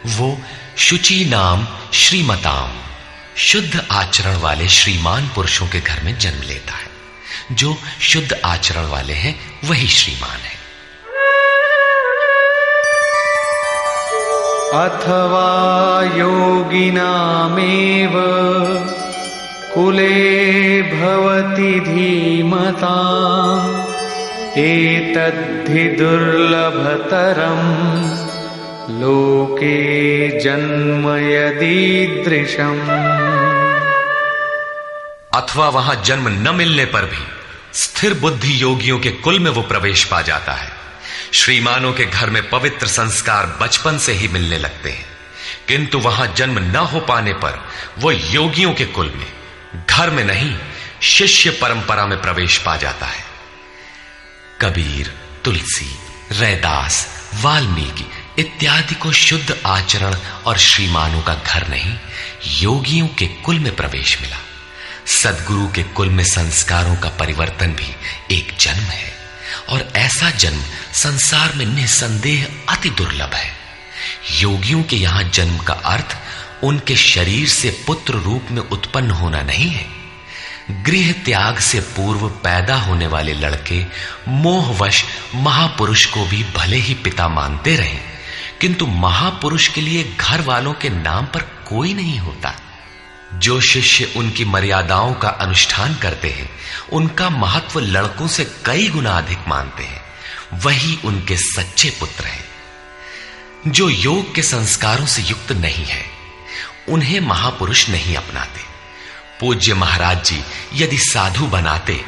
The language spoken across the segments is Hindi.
वो शुचि नाम श्रीमताम, शुद्ध आचरण वाले श्रीमान पुरुषों के घर में जन्म लेता है। जो शुद्ध आचरण वाले हैं वही श्रीमान है। अथवा योगिनामेव कुले भवति धीमता, एतद्धि दुर्लभतरम् लोके जन्म यदीदृशम्। अथवा वहां जन्म न मिलने पर भी स्थिर बुद्धि योगियों के कुल में वो प्रवेश पा जाता है। श्रीमानों के घर में पवित्र संस्कार बचपन से ही मिलने लगते हैं, किंतु वहां जन्म न हो पाने पर वो योगियों के कुल में, घर में नहीं, शिष्य परंपरा में प्रवेश पा जाता है। कबीर, तुलसी, रैदास, वाल्मीकि इत्यादि को शुद्ध आचरण और श्रीमानों का घर नहीं, योगियों के कुल में प्रवेश मिला। सद्गुरु के कुल में संस्कारों का परिवर्तन भी एक जन्म है, और ऐसा जन्म संसार में निसंदेह अति दुर्लभ है। योगियों के यहां जन्म का अर्थ उनके शरीर से पुत्र रूप में उत्पन्न होना नहीं है। गृह त्याग से पूर्व पैदा होने वाले लड़के मोहवश महापुरुष को भी भले ही पिता मानते रहे, किंतु महापुरुष के लिए घर वालों के नाम पर कोई नहीं होता। जो शिष्य उनकी मर्यादाओं का अनुष्ठान करते हैं, उनका महत्व लड़कों से कई गुना अधिक मानते हैं, वही उनके सच्चे पुत्र हैं। जो योग के संस्कारों से युक्त नहीं है, उन्हें महापुरुष नहीं अपनाते। पूज्य महाराज जी यदि साधु बनाते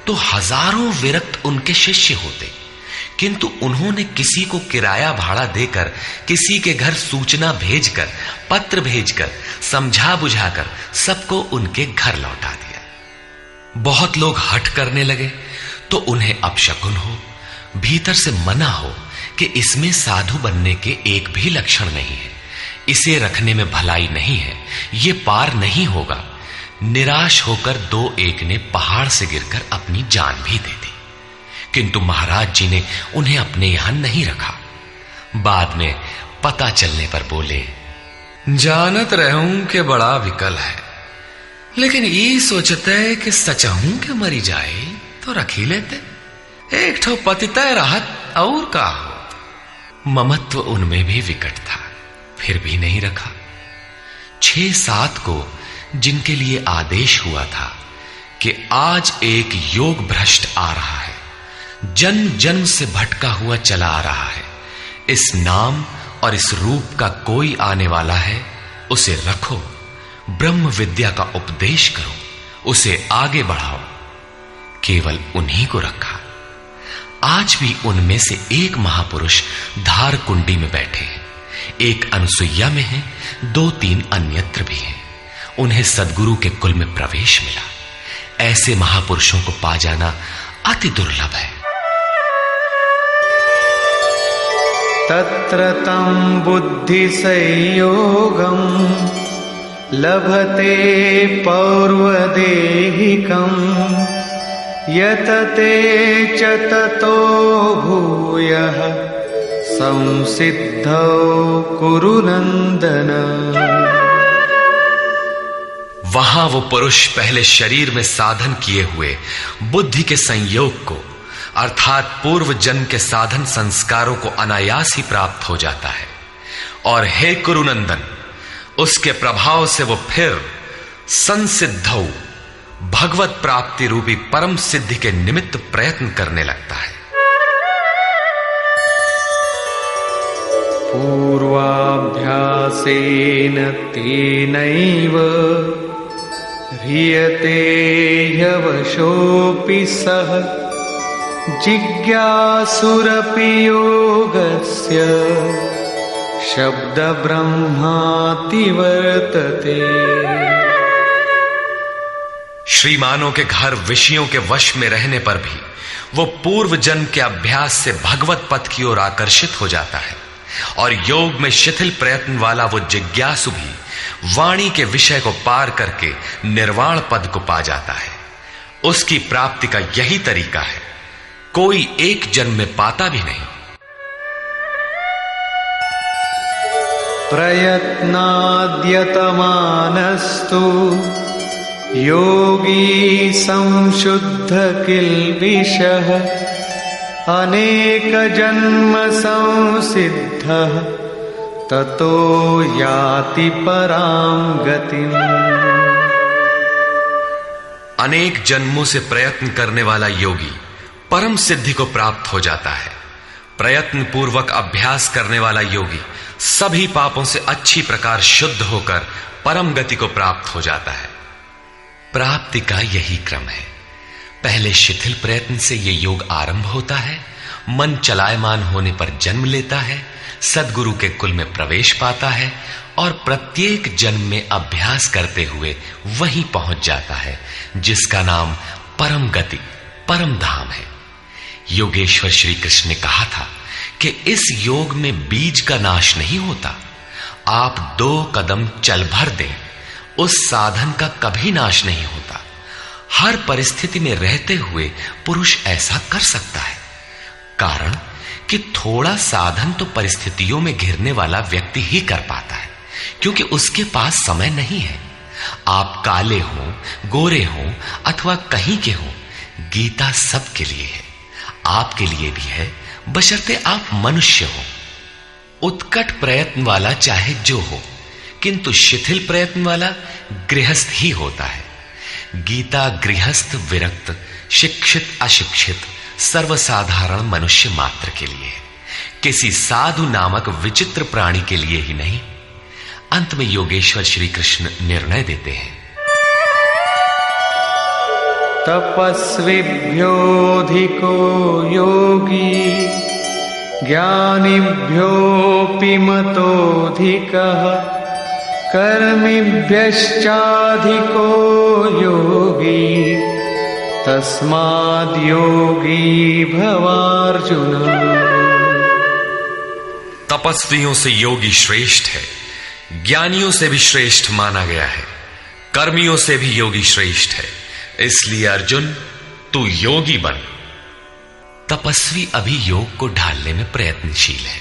तो हजारों विरक्त उनके शिष्य होते, किंतु उन्होंने किसी को किराया भाड़ा देकर, किसी के घर सूचना भेजकर, पत्र भेजकर, समझा बुझाकर सबको उनके घर लौटा दिया। बहुत लोग हठ करने लगे तो उन्हें अपशकुन हो, भीतर से मना हो कि इसमें साधु बनने के एक भी लक्षण नहीं है, इसे रखने में भलाई नहीं है, ये पार नहीं होगा। निराश होकर दो एक ने पहाड़ से गिरकर अपनी जान भी दे दी, किंतु महाराज जी ने उन्हें अपने यहां नहीं रखा। बाद में पता चलने पर बोले, जानत रहूं कि बड़ा विकल है, लेकिन ये सोचते है कि सचहूं के मरी जाए तो रख ही लेते, एक ठो पतितय राहत और का हो। ममत्व उनमें भी विकट था, फिर भी नहीं रखा। 6-7 को जिनके लिए आदेश हुआ था कि आज एक योग भ्रष्ट आ रहा है, जन्म जन्म से भटका हुआ चला आ रहा है, इस नाम और इस रूप का कोई आने वाला है, उसे रखो, ब्रह्म विद्या का उपदेश करो, उसे आगे बढ़ाओ। केवल उन्हीं को रखा। आज भी उनमें से एक महापुरुष धार कुंडी में बैठे हैं, एक अनसुईया में है, 2-3 अन्यत्र भी हैं। उन्हें सद्गुरु के कुल में प्रवेश मिला। ऐसे महापुरुषों को पा जाना अति दुर्लभ है। तत्र तं बुद्धि संयोगं लभते पौर्वदेहिकं, यतते च ततो भूयः संसिद्धौ कुरु नंदन। वहां वो पुरुष पहले शरीर में साधन किए हुए बुद्धि के संयोग को, अर्थात पूर्व जन्म के साधन संस्कारों को अनायास ही प्राप्त हो जाता है, और हे कुरुनंदन, उसके प्रभाव से वो फिर संसिद्धौ, भगवत प्राप्ति रूपी परम सिद्धि के निमित्त प्रयत्न करने लगता है। पूर्वाभ्यासेन तेनैव ह्रियते ह्यवशोऽपि सः, जिज्ञासुरपि योगस्य शब्द ब्रह्माति वर्तते। श्रीमानों के घर विषयों के वश में रहने पर भी वो पूर्व जन्म के अभ्यास से भगवत पथ की ओर आकर्षित हो जाता है, और योग में शिथिल प्रयत्न वाला वो जिज्ञासु भी वाणी के विषय को पार करके निर्वाण पद को पा जाता है। उसकी प्राप्ति का यही तरीका है, कोई एक जन्म में पाता भी नहीं। प्रयत्नाद्यतमानस्तु योगी संशुद्ध किल्बिषः अनेक जन्म संसिद्धः ततो याति परां गतिम्। अनेक जन्मों से प्रयत्न करने वाला योगी परम सिद्धि को प्राप्त हो जाता है। प्रयत्न पूर्वक अभ्यास करने वाला योगी सभी पापों से अच्छी प्रकार शुद्ध होकर परम गति को प्राप्त हो जाता है। प्राप्ति का यही क्रम है। पहले शिथिल प्रयत्न से यह योग आरंभ होता है, मन चलायमान होने पर जन्म लेता है, सद्गुरु के कुल में प्रवेश पाता है और प्रत्येक जन्म में अभ्यास करते हुए वहीं पहुंच जाता है जिसका नाम परम गति, परम धाम है। योगेश्वर श्री कृष्ण ने कहा था कि इस योग में बीज का नाश नहीं होता। आप 2 कदम चल भर दें, उस साधन का कभी नाश नहीं होता। हर परिस्थिति में रहते हुए पुरुष ऐसा कर सकता है। कारण कि थोड़ा साधन तो परिस्थितियों में घिरने वाला व्यक्ति ही कर पाता है, क्योंकि उसके पास समय नहीं है। आप काले हों, गोरे हों अथवा कहीं के हों, गीता सबके लिए है, आपके लिए भी है, बशर्ते आप मनुष्य हो। उत्कट प्रयत्न वाला चाहे जो हो, किंतु शिथिल प्रयत्न वाला गृहस्थ ही होता है। गीता गृहस्थ, विरक्त, शिक्षित, अशिक्षित, सर्वसाधारण मनुष्य मात्र के लिए है, किसी साधु नामक विचित्र प्राणी के लिए ही नहीं। अंत में योगेश्वर श्री कृष्ण निर्णय देते हैं, तपस्विभ्योऽधिको योगी ज्ञानिभ्योऽपि मतोऽधिकः कर्मिभ्यश्चाधिको योगी तस्माद्योगी भवार्जुन। तपस्वियों से योगी श्रेष्ठ है, ज्ञानियों से भी श्रेष्ठ माना गया है, कर्मियों से भी योगी श्रेष्ठ है। इसलिए अर्जुन, तू योगी बन। तपस्वी अभी योग को ढालने में प्रयत्नशील है,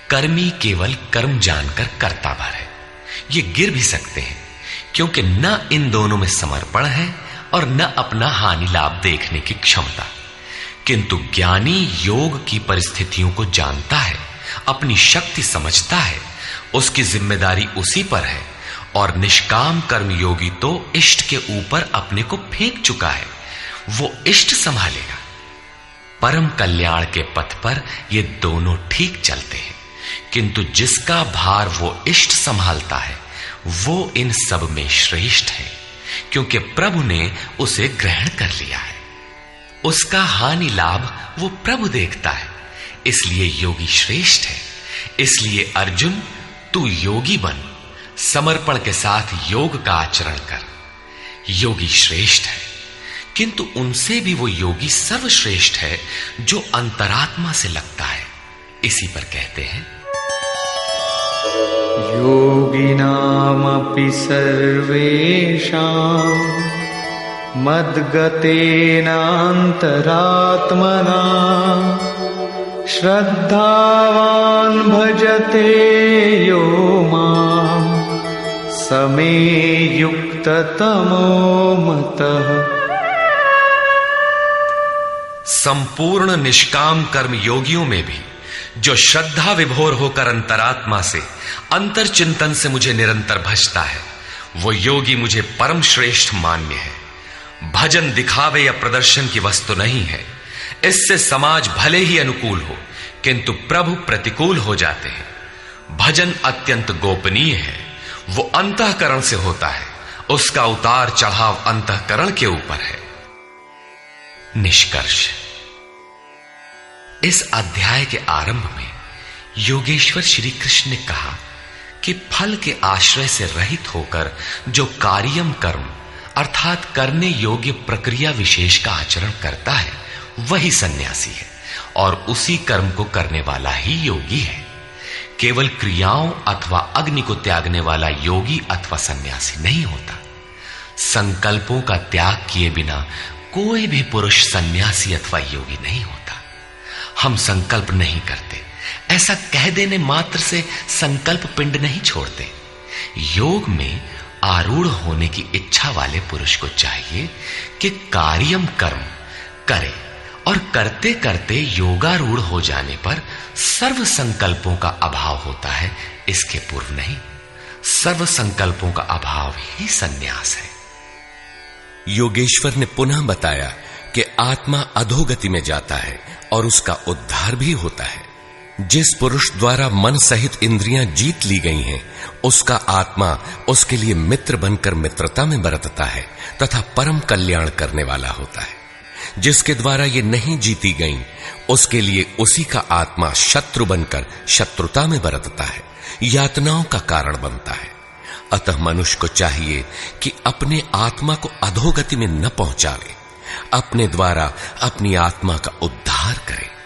कर्मी केवल कर्म जानकर कर्ता भर है। ये गिर भी सकते हैं, क्योंकि न इन दोनों में समर्पण है और न अपना हानि लाभ देखने की क्षमता। किंतु ज्ञानी योग की परिस्थितियों को जानता है, अपनी शक्ति समझता है, उसकी जिम्मेदारी उसी पर है। और निष्काम कर्म योगी तो इष्ट के ऊपर अपने को फेंक चुका है, वो इष्ट संभालेगा। परम कल्याण के पथ पर ये दोनों ठीक चलते हैं, किंतु जिसका भार वो इष्ट संभालता है वो इन सब में श्रेष्ठ है, क्योंकि प्रभु ने उसे ग्रहण कर लिया है। उसका हानि लाभ वो प्रभु देखता है, इसलिए योगी श्रेष्ठ है। इसलिए अर्जुन, तू योगी बन, समर्पण के साथ योग का आचरण कर। योगी श्रेष्ठ है, किंतु उनसे भी वो योगी सर्वश्रेष्ठ है जो अंतरात्मा से लगता है। इसी पर कहते हैं, योगिनामपि सर्वेषां मद्गतेनान्तरात्मना श्रद्धावान् भजते यो मां समे युक्ततमो मतः। संपूर्ण निष्काम कर्म योगियों में भी जो श्रद्धा विभोर होकर अंतरात्मा से, अंतर चिंतन से मुझे निरंतर भजता है, वो योगी मुझे परम श्रेष्ठ मान्य है। भजन दिखावे या प्रदर्शन की वस्तु नहीं है। इससे समाज भले ही अनुकूल हो, किंतु प्रभु प्रतिकूल हो जाते हैं। भजन अत्यंत गोपनीय है, वो अंतःकरण से होता है, उसका उतार चढ़ाव अंतःकरण के ऊपर है। निष्कर्ष, इस अध्याय के आरंभ में योगेश्वर श्री कृष्ण ने कहा कि फल के आश्रय से रहित होकर जो कार्यम कर्म अर्थात करने योग्य प्रक्रिया विशेष का आचरण करता है वही सन्यासी है, और उसी कर्म को करने वाला ही योगी है। केवल क्रियाओं अथवा अग्नि को त्यागने वाला योगी अथवा सन्यासी नहीं होता। संकल्पों का त्याग किए बिना कोई भी पुरुष सन्यासी अथवा योगी नहीं होता। हम संकल्प नहीं करते, ऐसा कह देने मात्र से संकल्प पिंड नहीं छोड़ते। योग में आरूढ़ होने की इच्छा वाले पुरुष को चाहिए कि कार्यम कर्म करे और करते करते योगारूढ़ हो जाने पर सर्व संकल्पों का अभाव होता है, इसके पूर्व नहीं। सर्व संकल्पों का अभाव ही संन्यास है। योगेश्वर ने पुनः बताया कि आत्मा अधोगति में जाता है और उसका उद्धार भी होता है। जिस पुरुष द्वारा मन सहित इंद्रियां जीत ली गई हैं, उसका आत्मा उसके लिए मित्र बनकर मित्रता में बरतता है तथा परम कल्याण करने वाला होता है। जिसके द्वारा ये नहीं जीती गई, उसके लिए उसी का आत्मा शत्रु बनकर शत्रुता में बरतता है, यातनाओं का कारण बनता है। अतः मनुष्य को चाहिए कि अपने आत्मा को अधोगति में न पहुंचावे, अपने द्वारा अपनी आत्मा का उद्धार करे।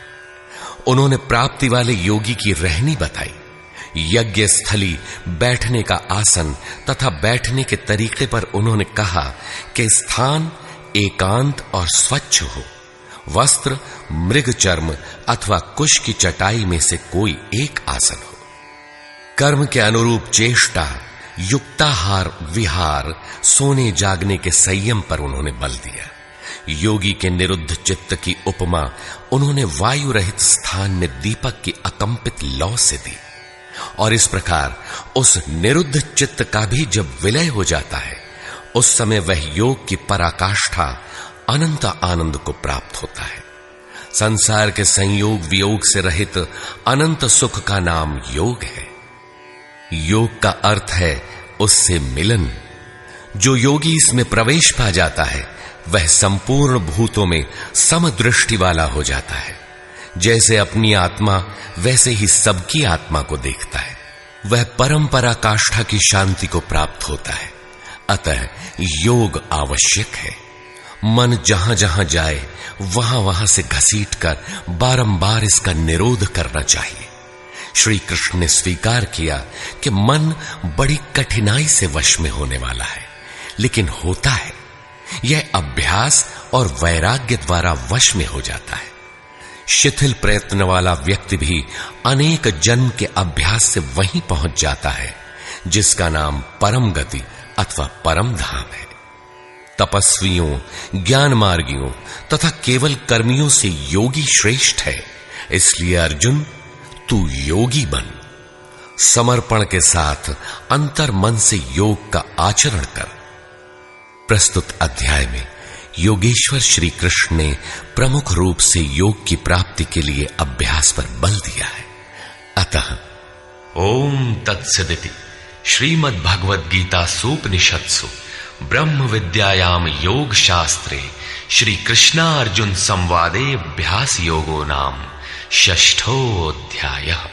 उन्होंने प्राप्ति वाले योगी की रहनी बताई। यज्ञ स्थली, बैठने का आसन तथा बैठने के तरीके पर उन्होंने कहा कि स्थान एकांत और स्वच्छ हो। वस्त्र मृग चर्म अथवा कुश की चटाई में से कोई एक आसन हो। कर्म के अनुरूप चेष्टा, युक्ताहार विहार, सोने जागने के संयम पर उन्होंने बल दिया। योगी के निरुद्ध चित्त की उपमा उन्होंने वायु रहित स्थान में दीपक की अकंपित लौ से दी। और इस प्रकार उस निरुद्ध चित्त का भी जब विलय हो जाता है, उस समय वह योग की पराकाष्ठा अनंत आनंद को प्राप्त होता है। संसार के संयोग वियोग से रहित अनंत सुख का नाम योग है। योग का अर्थ है उससे मिलन। जो योगी इसमें प्रवेश पा जाता है, वह संपूर्ण भूतों में समदृष्टि वाला हो जाता है। जैसे अपनी आत्मा वैसे ही सबकी आत्मा को देखता है। वह परम पराकाष्ठा की शांति को प्राप्त होता है। अतः योग आवश्यक है। मन जहां जहां जाए वहां वहां से घसीटकर बारंबार इसका निरोध करना चाहिए। श्री कृष्ण ने स्वीकार किया कि मन बड़ी कठिनाई से वश में होने वाला है, लेकिन होता है। यह अभ्यास और वैराग्य द्वारा वश में हो जाता है। शिथिल प्रयत्न वाला व्यक्ति भी अनेक जन्म के अभ्यास से वहीं पहुंच जाता है, जिसका नाम परम गति अथवा परम धाम है। तपस्वियों, ज्ञान मार्गियों तथा केवल कर्मियों से योगी श्रेष्ठ है। इसलिए अर्जुन, तू योगी बन। समर्पण के साथ अंतर मन से योग का आचरण कर। प्रस्तुत अध्याय में योगेश्वर श्री कृष्ण ने प्रमुख रूप से योग की प्राप्ति के लिए अभ्यास पर बल दिया है। अतः ओम तत्सदिति श्रीमद् भगवद गीता सूपनिषत्सु ब्रह्म विद्यायाम योग शास्त्रे श्री कृष्णार्जुन संवादे अभ्यास योगो नाम षष्ठोऽध्यायः।